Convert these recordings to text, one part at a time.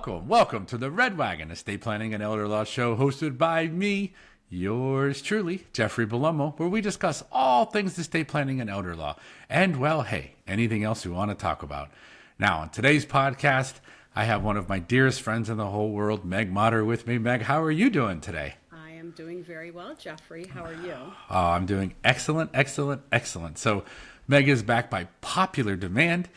Welcome to the Red Wagon Estate Planning and Elder Law Show, hosted by me, yours truly, Jeffrey Bellomo, where we discuss all things estate planning and elder law, and, well, hey, anything else we want to talk about. Now, on today's podcast, I have one of my dearest friends in the whole world, Meg Motter, with me. Meg, how are you doing today? I am doing very well, Jeffrey. How are you? Oh, I'm doing excellent. So, Meg is back by popular demand.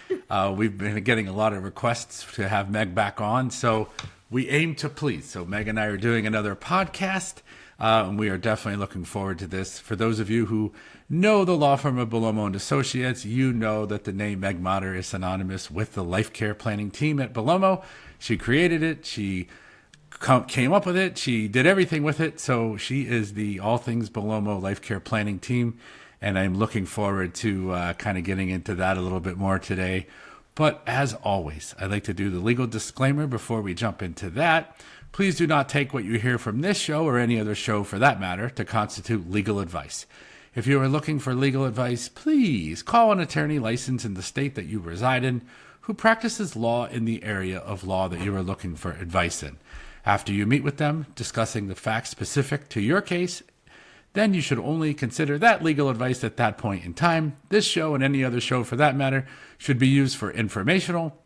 We've been getting a lot of requests to have Meg back on, so we aim to please. So Meg and I are doing another podcast, and we are definitely looking forward to this. For those of you who know the law firm of Bellomo Associates, you know that the name Meg Motter is synonymous with the life care planning team at Bellomo. She created it. She came up with it. She did everything with it. So she is the all things Bellomo life care planning team. And I'm looking forward to kind of getting into that a little bit more today. But as always, I'd like to do the legal disclaimer before we jump into that. Please do not take what you hear from this show or any other show for that matter to constitute legal advice. If you are looking for legal advice, please call an attorney licensed in the state that you reside in who practices law in the area of law that you are looking for advice in. After you meet with them, discussing the facts specific to your case, then you should only consider that legal advice at that point in time. This show and any other show for that matter should be used for informational,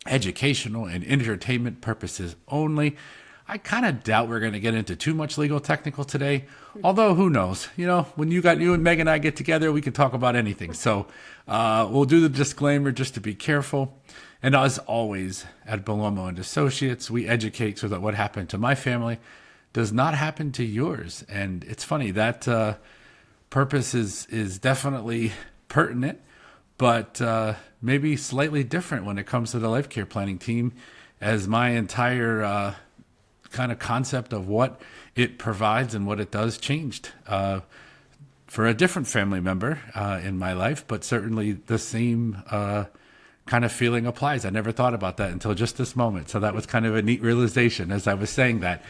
educational, and entertainment purposes only. I kind of doubt we're going to get into too much legal technical today, although who knows? You know, when you and Meg and I get together, we can talk about anything. So we'll do the disclaimer just to be careful. And as always, at Bellomo Associates, we educate so that what happened to my family does not happen to yours. And it's funny, that purpose is definitely pertinent, but maybe slightly different when it comes to the life care planning team, as my entire kind of concept of what it provides and what it does changed for a different family member in my life, but certainly the same kind of feeling applies. I never thought about that until just this moment. So that was kind of a neat realization as I was saying that.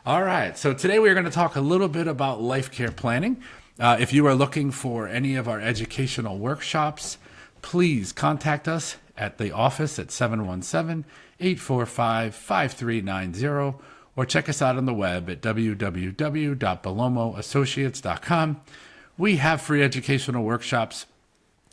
All right, so today we are going to talk a little bit about life care planning. If you are looking for any of our educational workshops, please contact us at the office at 717-845-5390, or check us out on the web at www.bellomoassociates.com. We have free educational workshops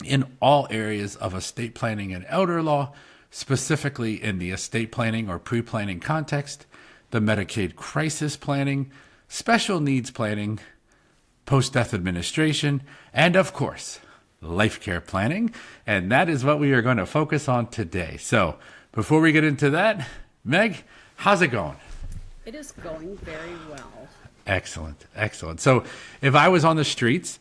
in all areas of estate planning and elder law, specifically in the estate planning or pre-planning context, the Medicaid crisis planning, special needs planning, post-death administration, and of course, life care planning. And that is what we are going to focus on today. So before we get into that, Meg, how's it going? It is going very well. Excellent. So if I was on the streets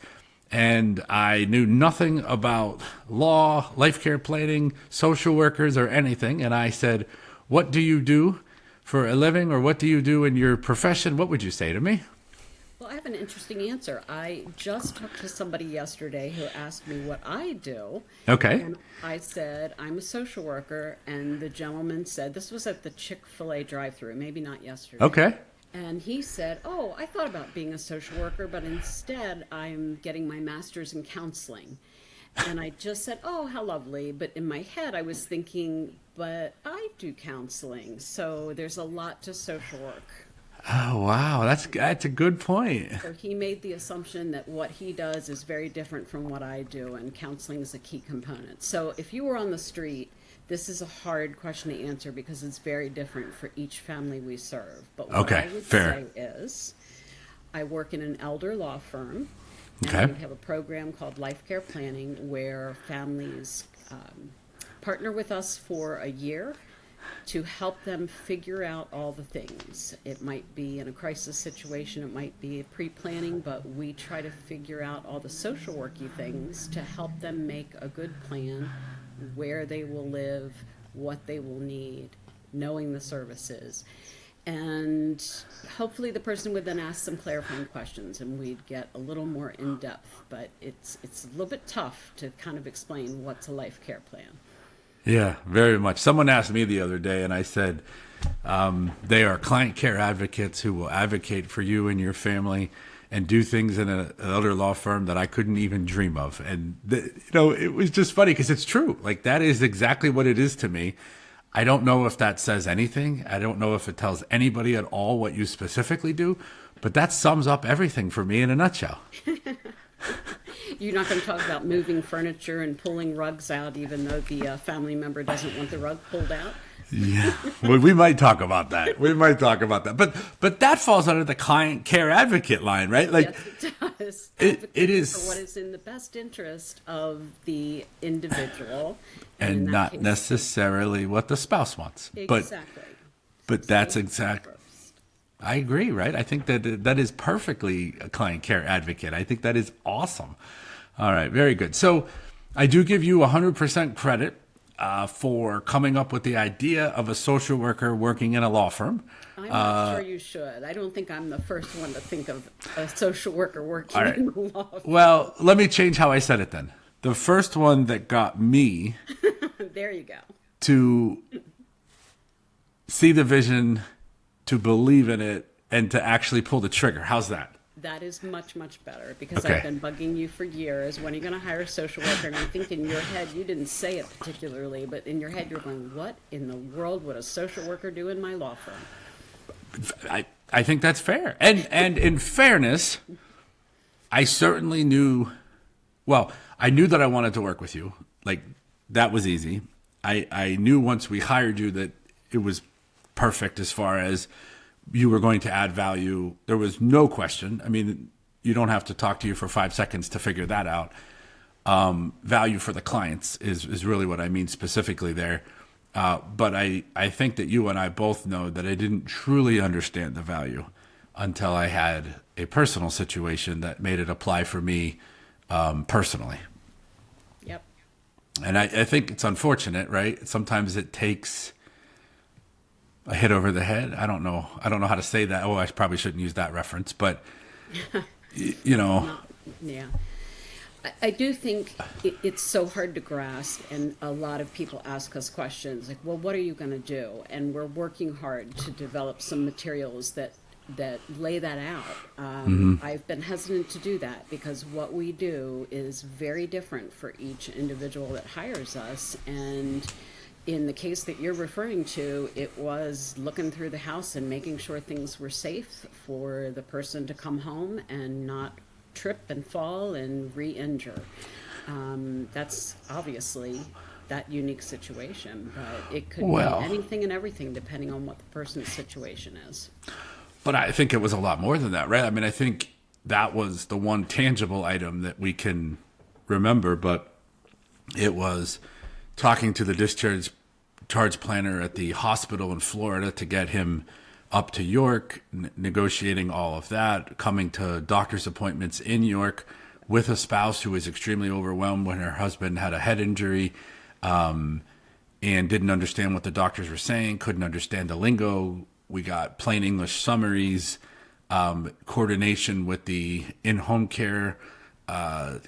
and I knew nothing about law, life care planning, social workers, or anything, and I said, what do you do for a living, or what do you do in your profession, what would you say to me? Well, I have an interesting answer. I just talked to somebody yesterday who asked me what I do. Okay. And I said, I'm a social worker, and the gentleman said, this was at the Chick-fil-A drive-thru, maybe not yesterday. Okay. And he said, oh, I thought about being a social worker, but instead I'm getting my master's in counseling. And I just said, oh, how lovely. But in my head, I was thinking, but I do counseling. So there's a lot to social work. Oh, wow. That's a good point. So he made the assumption that what he does is very different from what I do, and counseling is a key component. So if you were on the street, this is a hard question to answer because it's very different for each family we serve. But what I would say is, I work in an elder law firm. Okay. And we have a program called Life Care Planning where families partner with us for a year to help them figure out all the things. It might be in a crisis situation, it might be pre-planning, but we try to figure out all the social worky things to help them make a good plan, where they will live, what they will need, knowing the services. And hopefully the person would then ask some clarifying questions and we'd get a little more in-depth, but it's a little bit tough to kind of explain what's a life care plan. Yeah, very much. Someone asked me the other day and I said they are client care advocates who will advocate for you and your family and do things in another law firm that I couldn't even dream of. And, it was just funny because it's true. Like, that is exactly what it is to me. I don't know if that says anything. I don't know if it tells anybody at all what you specifically do, but that sums up everything for me in a nutshell. You're not going to talk about moving furniture and pulling rugs out, even though the family member doesn't want the rug pulled out. Yeah, well, we might talk about that. We might talk about that. But that falls under the client care advocate line, right? Like, Yes, it does. it is For what is in the best interest of the individual. and in that not case, necessarily what the spouse wants. Exactly. But that's Safety exact. first. I agree, right? I think that is perfectly a client care advocate. I think that is awesome. All right, very good. So I do give you 100% credit for coming up with the idea of a social worker working in a law firm. I'm not sure you should. I don't think I'm the first one to think of a social worker working All right. in the law. Well, let me change how I said it then. The first one that got me There you go. to see the vision, to believe in it, and to actually pull the trigger. How's that? That is much, much better because Okay. I've been bugging you for years. When are you going to hire a social worker? And I think in your head, you didn't say it particularly, but in your head, you're going, what in the world would a social worker do in my law firm? I think that's fair. And in fairness, I certainly knew, well, I knew that I wanted to work with you. Like, that was easy. I knew once we hired you that it was perfect as far as you were going to add value. There was no question. I mean, you don't have to talk to you for 5 seconds to figure that out. Value for the clients is really what I mean specifically there. But I think that you and I both know that I didn't truly understand the value until I had a personal situation that made it apply for me personally. Yep. And I think it's unfortunate, right? Sometimes it takes a hit over the head. I don't know how to say that. Oh, I probably shouldn't use that reference, but you know. Yeah. I do think it's so hard to grasp, and a lot of people ask us questions like, well, what are you going to do? And we're working hard to develop some materials that lay that out. I've been hesitant to do that because what we do is very different for each individual that hires us. And in the case that you're referring to, it was looking through the house and making sure things were safe for the person to come home and not trip and fall and re-injure. That's obviously that unique situation, but it could Well, be anything and everything depending on what the person's situation is. but I think it was a lot more than that, right? I mean, I think that was the one tangible item that we can remember, but it was talking to the discharge planner at the hospital in Florida to get him up to York, negotiating all of that, coming to doctor's appointments in York with a spouse who was extremely overwhelmed when her husband had a head injury and didn't understand what the doctors were saying, couldn't understand the lingo. We got plain English summaries, coordination with the in-home care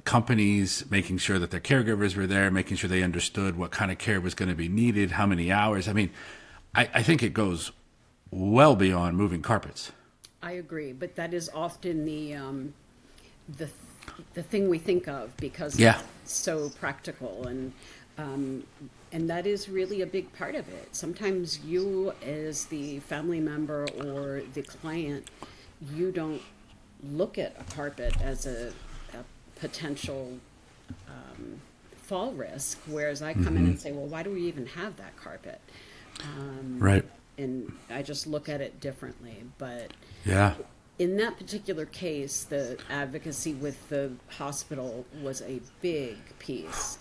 companies, making sure that their caregivers were there, making sure they understood what kind of care was going to be needed, how many hours. I mean, I think it goes well beyond moving carpets. I agree, but that is often the thing we think of because Yeah. it's so practical, and that is really a big part of it. Sometimes you, as the family member or the client, you don't look at a carpet as a potential fall risk, whereas I come in and say, well, why do we even have that carpet? Right. And I just look at it differently. But Yeah. in that particular case, the advocacy with the hospital was a big piece.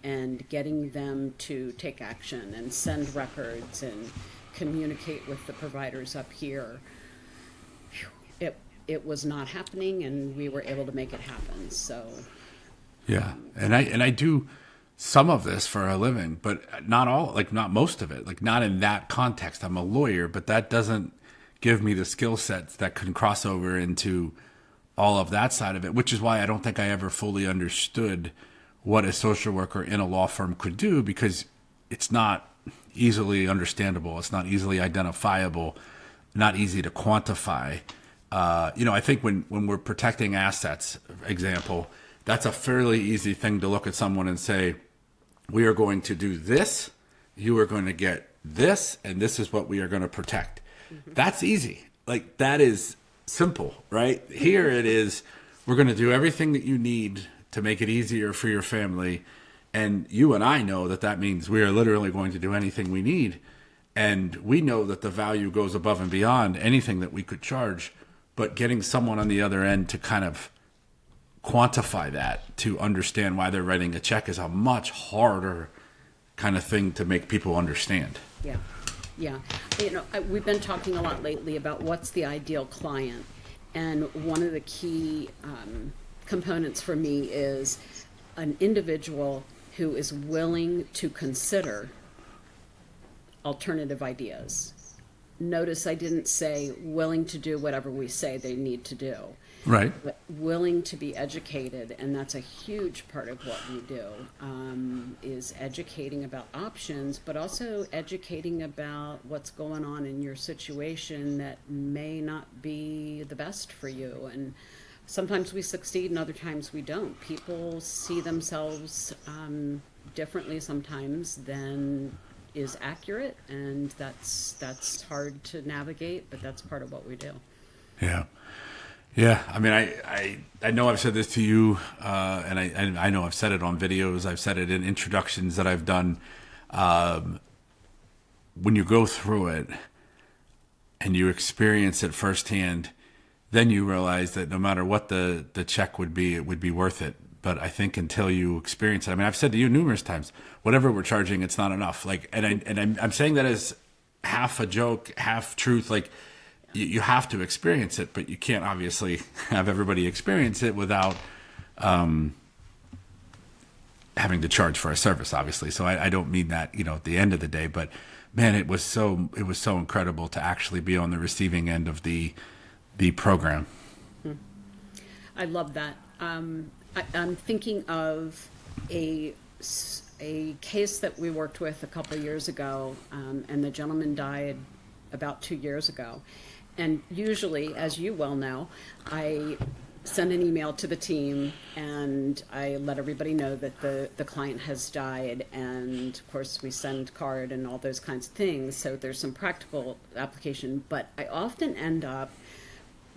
And getting them to take action and send records and communicate with the providers up here, it was not happening, and we were able to make it happen. So Yeah. And I do some of this for a living, but not all, like not most of it, like not in that context. I'm a lawyer, but that doesn't give me the skill sets that can cross over into all of that side of it, which is why I don't think I ever fully understood what a social worker in a law firm could do, because it's not easily understandable. It's not easily identifiable, not easy to quantify. I think when we're protecting assets, for example, that's a fairly easy thing to look at someone and say, we are going to do this you are going to get this, and this is what we are going to protect. That's easy. Like, that is simple, right? Here it is, we're going to do everything that you need to make it easier for your family. And you and I know that that means we are literally going to do anything we need. And we know that the value goes above and beyond anything that we could charge. But getting someone on the other end to kind of quantify that, to understand why they're writing a check, is a much harder kind of thing to make people understand. Yeah. Yeah. You know, we've been talking a lot lately about what's the ideal client. And one of the key components for me is an individual who is willing to consider alternative ideas. Notice I didn't say willing to do whatever we say they need to do. Right. But willing to be educated, and that's a huge part of what we do, is educating about options, but also educating about what's going on in your situation that may not be the best for you. And sometimes we succeed and other times we don't. People see themselves differently sometimes than is accurate, and that's hard to navigate, but that's part of what we do. Yeah. Yeah, I mean, I know I've said this to you, and I know I've said it on videos. I've said it in introductions that I've done. When you go through it and you experience it firsthand, then you realize that no matter what the check would be, it would be worth it. But I think until you experience it, I mean, I've said to you numerous times, whatever we're charging, it's not enough. Like, and I'm saying that as half a joke, half truth. Like, you have to experience it, but you can't obviously have everybody experience it without having to charge for a service, obviously. So I don't mean that, at the end of the day, but man, it was so incredible to actually be on the receiving end of the program. I love that. I'm thinking of a case that we worked with a couple of years ago, and the gentleman died about 2 years ago. And usually, as you well know, I send an email to the team and I let everybody know that the client has died. And of course, we send card and all those kinds of things. So there's some practical application, but I often end up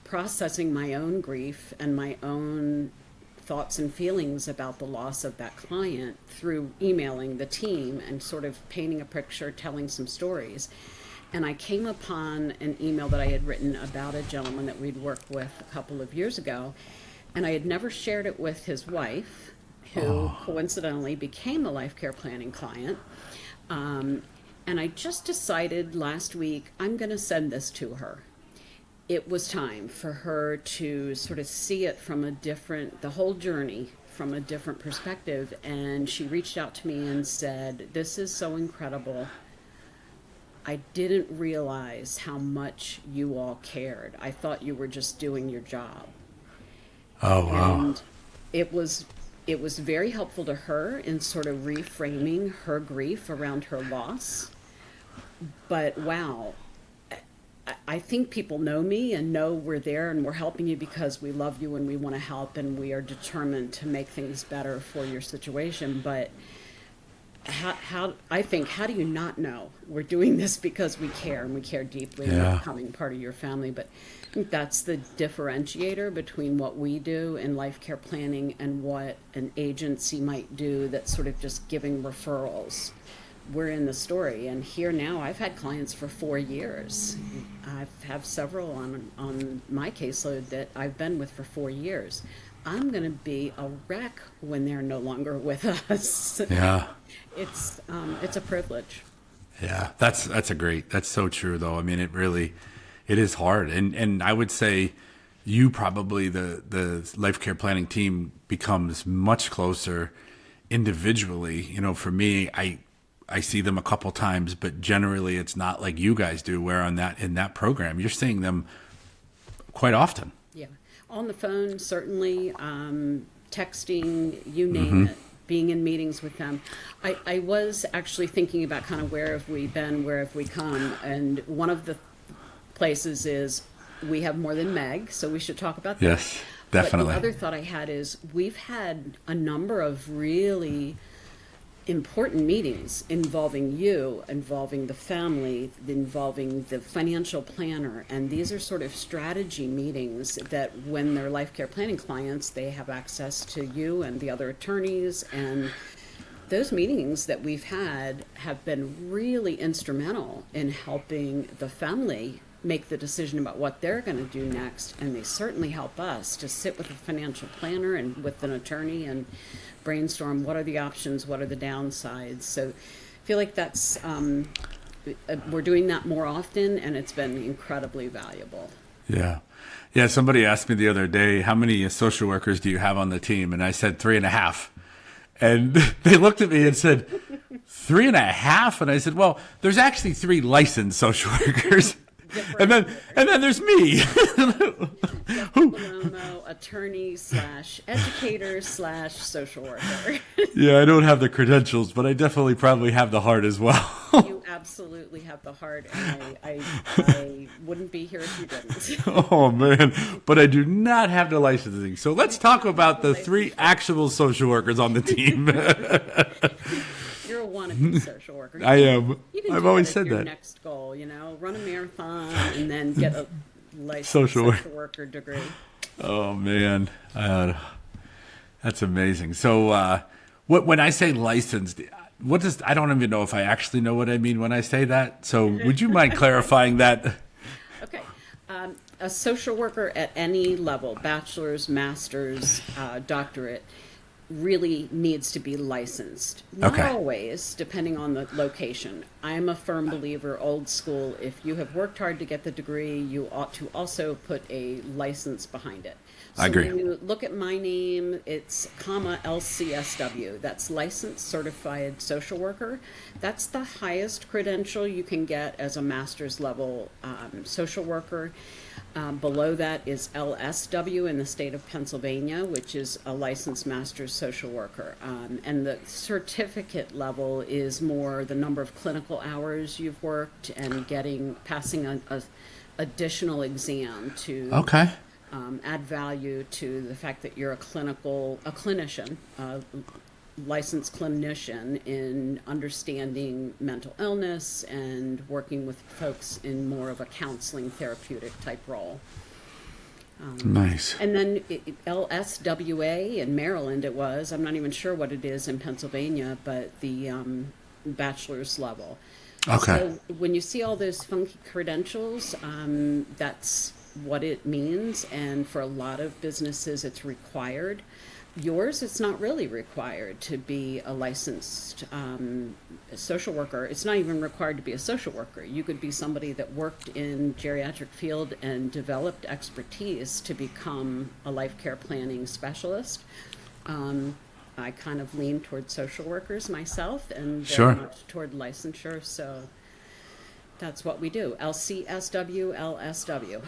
processing my own grief and my own thoughts and feelings about the loss of that client through emailing the team and sort of painting a picture, telling some stories. And I came upon an email that I had written about a gentleman that we'd worked with a couple of years ago, and I had never shared it with his wife, who coincidentally became a life care planning client. And I just decided last week, I'm going to send this to her. It was time for her to sort of see it from the whole journey from a different perspective. And she reached out to me and said, "This is so incredible. I didn't realize how much you all cared. I thought you were just doing your job." Oh, wow. And it was very helpful to her in sort of reframing her grief around her loss. But wow, I think people know me and know we're there and we're helping you because we love you and we want to help and we are determined to make things better for your situation. But how do you not know we're doing this because we care and we care deeply and becoming part of your family? But I think that's the differentiator between what we do in life care planning and what an agency might do that's sort of just giving referrals. We're in the story, and here now I've had clients for 4 years. I have several on my caseload that I've been with for 4 years. I'm going to be a wreck when they're no longer with us. Yeah. It's a privilege. Yeah, that's so true though. I mean, it is hard. And I would say you probably, the life care planning team becomes much closer individually. For me, I see them a couple times, but generally it's not like you guys do where in that program, you're seeing them quite often. Yeah. On the phone, certainly, texting, you name it, being in meetings with them. I was actually thinking about kind of where have we been, where have we come, and one of the places is we have more than Meg, so we should talk about that. Yes, definitely. But the other thought I had is we've had a number of really important meetings involving you, involving the family, involving the financial planner. And these are sort of strategy meetings that when they're life care planning clients, they have access to you and the other attorneys. And those meetings that we've had have been really instrumental in helping the family make the decision about what they're going to do next. And they certainly help us to sit with a financial planner and with an attorney and brainstorm what are the options, what are the downsides. So I feel like that's we're doing that more often, and it's been incredibly valuable. Yeah. Yeah. Somebody asked me the other day, how many social workers do you have on the team? And I said 3.5. And they looked at me and said, 3.5? And I said, well, there's actually 3 licensed social workers. And then there's me. Bellomo, attorney / educator / social worker. Yeah, I don't have the credentials, but I definitely probably have the heart as well. You absolutely have the heart, and I wouldn't be here if you didn't. Oh, man. But I do not have the licensing. So let's talk about the 3 actual social workers on the team. You're a wannabe social worker. I am. You can I've do always that said as your that. next goal, run a marathon and then get a licensed Social social worker degree. Oh, man. That's amazing. So when I say licensed, I don't even know if I actually know what I mean when I say that. So would you mind clarifying that? Okay. A social worker at any level, bachelor's, master's, doctorate, really needs to be licensed. Not Okay. always, depending on the location. I'm a firm believer, old school, if you have worked hard to get the degree, you ought to also put a license behind it. So I agree. when you look at my name, it's LCSW. That's Licensed Certified Social Worker. That's the highest credential you can get as a master's level social worker. Below that is LSW in the state of Pennsylvania, which is a licensed master's social worker. And the certificate level is more the number of clinical hours you've worked and passing a additional exam to Okay. add value to the fact that you're a clinician, licensed clinician in understanding mental illness and working with folks in more of a counseling therapeutic type role. Nice. And then LSWA in Maryland I'm not even sure what it is in Pennsylvania, but the bachelor's level. Okay. So when you see all those funky credentials, that's what it means. And for a lot of businesses, it's required. Yours, it's not really required to be a licensed social worker. It's not even required to be a social worker. You could be somebody that worked in geriatric field and developed expertise to become a life care planning specialist. I kind of lean toward social workers myself and very much toward licensure. So that's what we do. LCSW, LSW.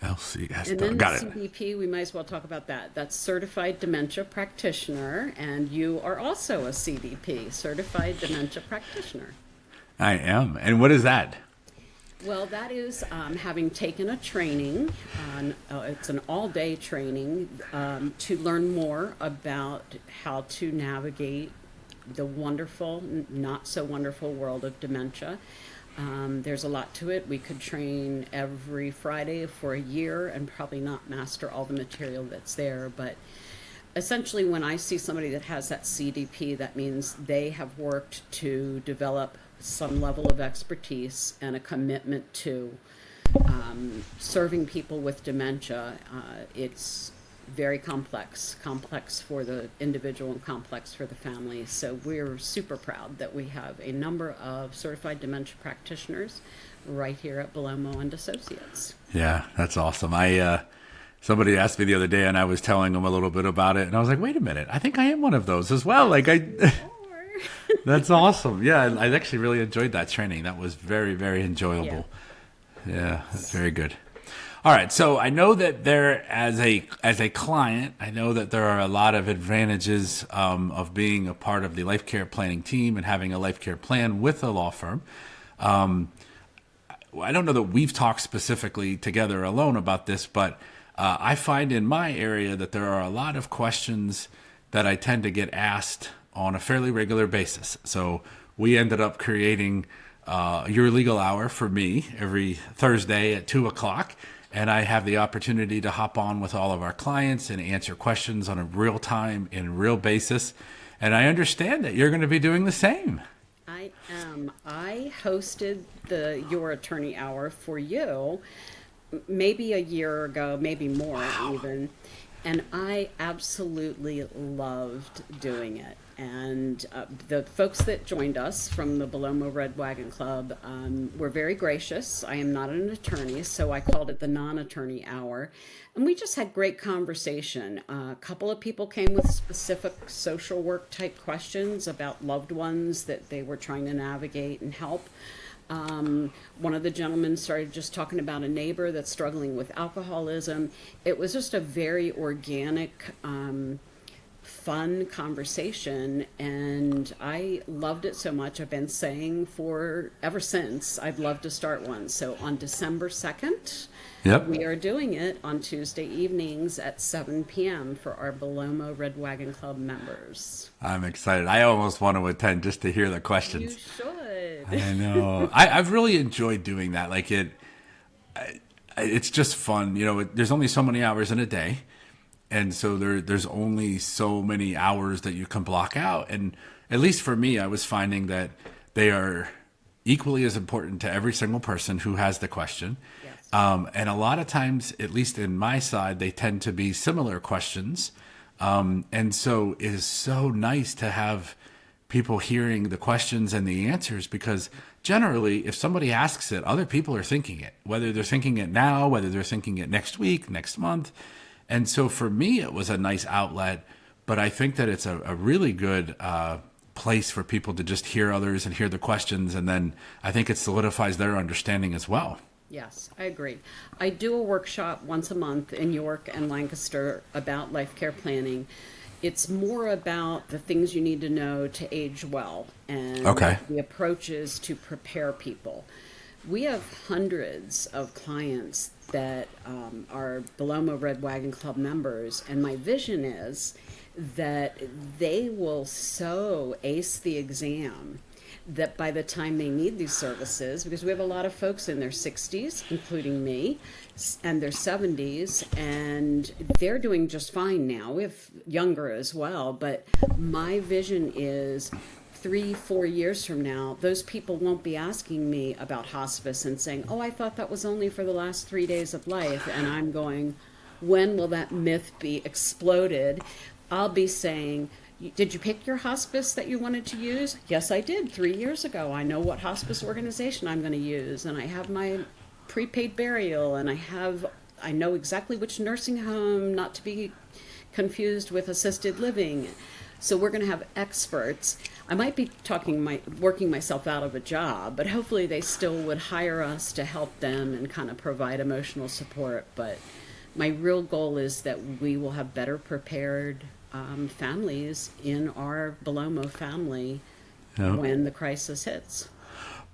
LCSW. And then Got it. CDP, we might as well talk about that. That's Certified Dementia Practitioner, and you are also a CDP, Certified Dementia Practitioner. I am. And what is that? Well, that is having taken a training, it's an all-day training to learn more about how to navigate the wonderful, not so wonderful world of dementia. There's a lot to it. We could train every Friday for a year and probably not master all the material that's there. But essentially, when I see somebody that has that CDP, that means they have worked to develop some level of expertise and a commitment to serving people with dementia. It's very complex for the individual and complex for the family. So we're super proud that we have a number of certified dementia practitioners right here at Bellomo Associates. Yeah, that's awesome. Somebody asked me the other day, and I was telling them a little bit about it, and I was like, "Wait a minute, I think I am one of those as well." That's awesome. Yeah, I actually really enjoyed that training. That was very, very enjoyable. Yeah, that's very good. All right, so I know that as a client, I know that there are a lot of advantages of being a part of the life care planning team and having a life care plan with a law firm. I don't know that we've talked specifically together alone about this, but I find in my area that there are a lot of questions that I tend to get asked on a fairly regular basis. So we ended up creating Your Legal Hour for me every Thursday at 2 o'clock. And I have the opportunity to hop on with all of our clients and answer questions on a real time and real basis. And I understand that you're going to be doing the same. I am. I hosted the Your Attorney Hour for you maybe a year ago, maybe more even. And I absolutely loved doing it. And the folks that joined us from the Bellomo Red Wagon Club were very gracious. I am not an attorney, so I called it the non-attorney hour. And we just had great conversation. A couple of people came with specific social work type questions about loved ones that they were trying to navigate and help. One of the gentlemen started just talking about a neighbor that's struggling with alcoholism. It was just a very organic, fun conversation, and I loved it so much. I've been saying for ever since I'd love to start one. So on December 2nd, we are doing it on Tuesday evenings at 7 p.m. for our Bellomo Red Wagon Club members. I'm excited. I almost want to attend just to hear the questions. You should. I know. I've really enjoyed doing that. Like it's just fun. You know, there's only so many hours in a day. And so there's only so many hours that you can block out. And at least for me, I was finding that they are equally as important to every single person who has the question. Yes. And a lot of times, at least in my side, they tend to be similar questions. And so it is so nice to have people hearing the questions and the answers, because generally, if somebody asks it, other people are thinking it, whether they're thinking it now, whether they're thinking it next week, next month. And so for me, it was a nice outlet, but I think that it's a really good place for people to just hear others and hear the questions. And then I think it solidifies their understanding as well. Yes, I agree. I do a workshop once a month in York and Lancaster about life care planning. It's more about the things you need to know to age well and the approaches to prepare people. We have hundreds of clients that are Bellomo Red Wagon Club members, and my vision is that they will so ace the exam that by the time they need these services, because we have a lot of folks in their 60s, including me, and their 70s, and they're doing just fine now. We have younger as well, but my vision is 3-4 years from now, those people won't be asking me about hospice and saying, oh, I thought that was only for the last 3 days of life. And I'm going, when will that myth be exploded? I'll be saying, did you pick your hospice that you wanted to use? Yes, I did 3 years ago. I know what hospice organization I'm going to use, and I have my prepaid burial, and I know exactly which nursing home, not to be confused with assisted living. So we're going to have experts. I might be working myself out of a job, but hopefully they still would hire us to help them and kind of provide emotional support. But my real goal is that we will have better prepared families in our Bellomo family when the crisis hits.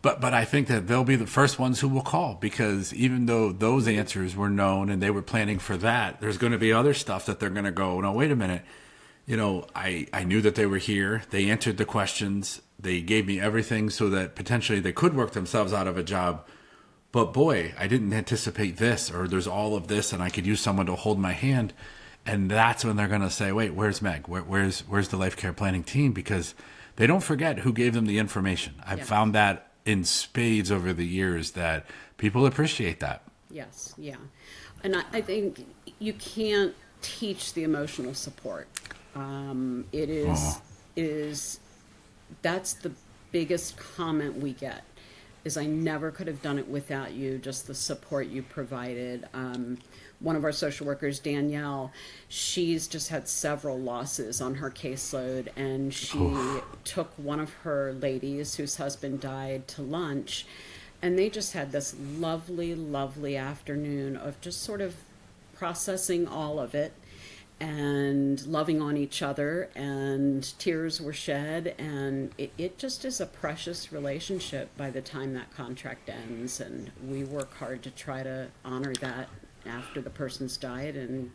But I think that they'll be the first ones who will call, because even though those answers were known and they were planning for that, there's going to be other stuff that they're going to go, no, wait a minute. You know, I knew that they were here. They answered the questions. They gave me everything so that potentially they could work themselves out of a job. But boy, I didn't anticipate this, or there's all of this, and I could use someone to hold my hand. And that's when they're going to say, wait, where's Meg? Where's the life care planning team? Because they don't forget who gave them the information. I've found that in spades over the years, that people appreciate that. Yes, yeah. And I think you can't teach the emotional support. That's the biggest comment we get, is I never could have done it without you, just the support you provided. One of our social workers, Danielle, she's just had several losses on her caseload, and she took one of her ladies whose husband died to lunch, and they just had this lovely, lovely afternoon of just sort of processing all of it and loving on each other, and tears were shed, and it just is a precious relationship by the time that contract ends. And we work hard to try to honor that after the person's died and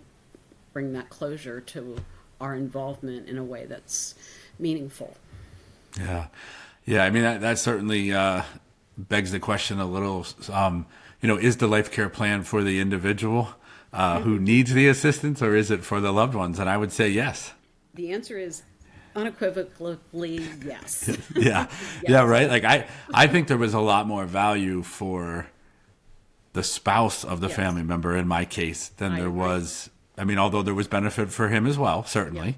bring that closure to our involvement in a way that's meaningful. Yeah. Yeah. I mean, that certainly begs the question a little, is the life care plan for the individual who needs the assistance, or is it for the loved ones? And I would say yes. The answer is unequivocally yes. Yeah. Yeah. Right. Like I think there was a lot more value for the spouse of the family member in my case than there was. I mean, although there was benefit for him as well, certainly.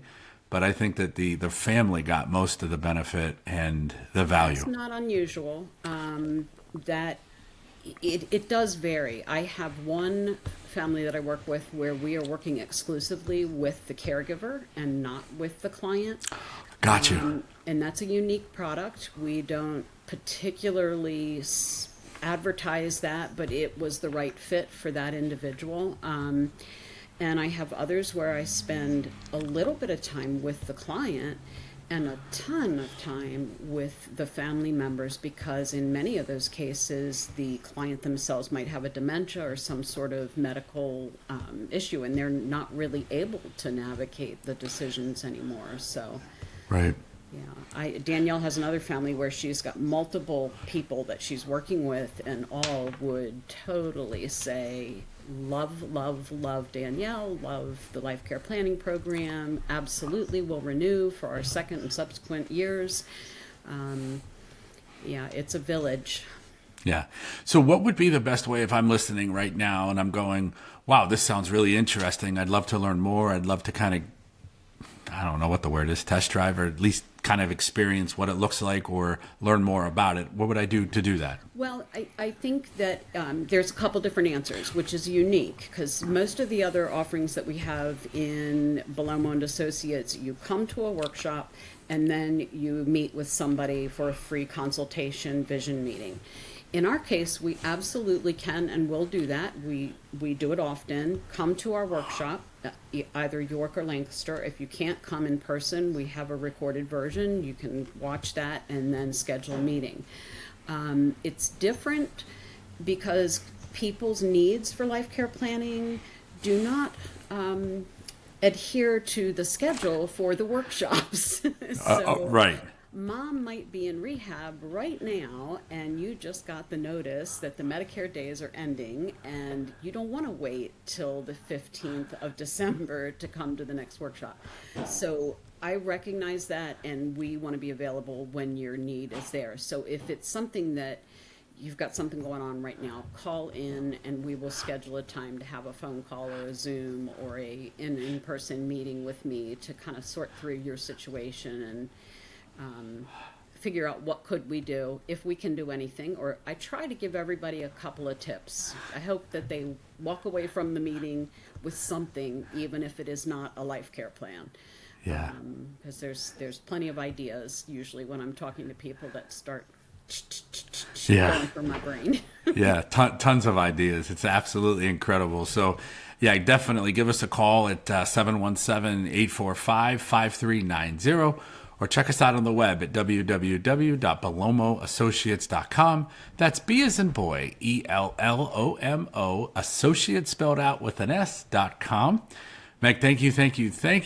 But I think that the family got most of the benefit and the value. It's not unusual. That it does vary. I have one family that I work with where we are working exclusively with the caregiver and not with the client. Got you. And that's a unique product. We don't particularly advertise that, but it was the right fit for that individual. And I have others where I spend a little bit of time with the client and a ton of time with the family members, because in many of those cases, the client themselves might have a dementia or some sort of medical issue, and they're not really able to navigate the decisions anymore. So, right. Yeah, Danielle has another family where she's got multiple people that she's working with, and all would totally say, love, love, love Danielle, love the life care planning program, absolutely will renew for our second and subsequent years. Yeah, it's a village. Yeah. So what would be the best way if I'm listening right now and I'm going, wow, this sounds really interesting. I'd love to learn more. I'd love to kind of, I don't know what the word is, test drive, or at least kind of experience what it looks like or learn more about it. What would I do to do that? Well, I think that there's a couple different answers, which is unique, because most of the other offerings that we have in Bellomo Associates, you come to a workshop and then you meet with somebody for a free consultation vision meeting. In our case, we absolutely can and will do that. We do it often. Come to our workshop, either York or Lancaster. If you can't come in person, we have a recorded version. You can watch that and then schedule a meeting. It's different because people's needs for life care planning do not adhere to the schedule for the workshops. Right. Mom might be in rehab right now, and you just got the notice that the Medicare days are ending, and you don't want to wait till the 15th of December to come to the next workshop. So I recognize that, and we want to be available when your need is there. So if it's something that you've got something going on right now, call in and we will schedule a time to have a phone call or a Zoom or a in-person meeting with me to kind of sort through your situation and figure out what could we do, if we can do anything. Or I try to give everybody a couple of tips. I hope that they walk away from the meeting with something, even if it is not a life care plan. Yeah. Because there's plenty of ideas usually when I'm talking to people that start going from my brain. Yeah, tons of ideas. It's absolutely incredible. So, yeah, definitely give us a call at 717-845-5390. Or check us out on the web at www.bellomoassociates.com. That's B as in boy, ELLOMO, associates spelled out with an S.com. Meg, thank you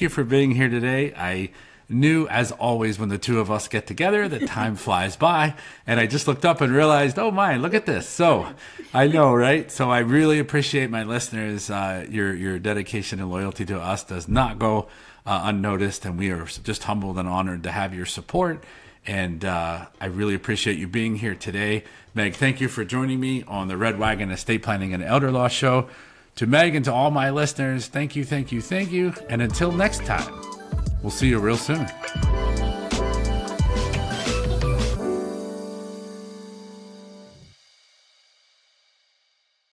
for being here today. I knew, as always, when the two of us get together, that time flies by. And I just looked up and realized, oh my, look at this. So I know, right? So I really appreciate my listeners. Your dedication and loyalty to us does not go unnoticed, and we are just humbled and honored to have your support. And I really appreciate you being here today. Meg, thank you for joining me on the Red Wagon Estate Planning and Elder Law Show. To Meg and to all my listeners, thank you. And until next time, we'll see you real soon.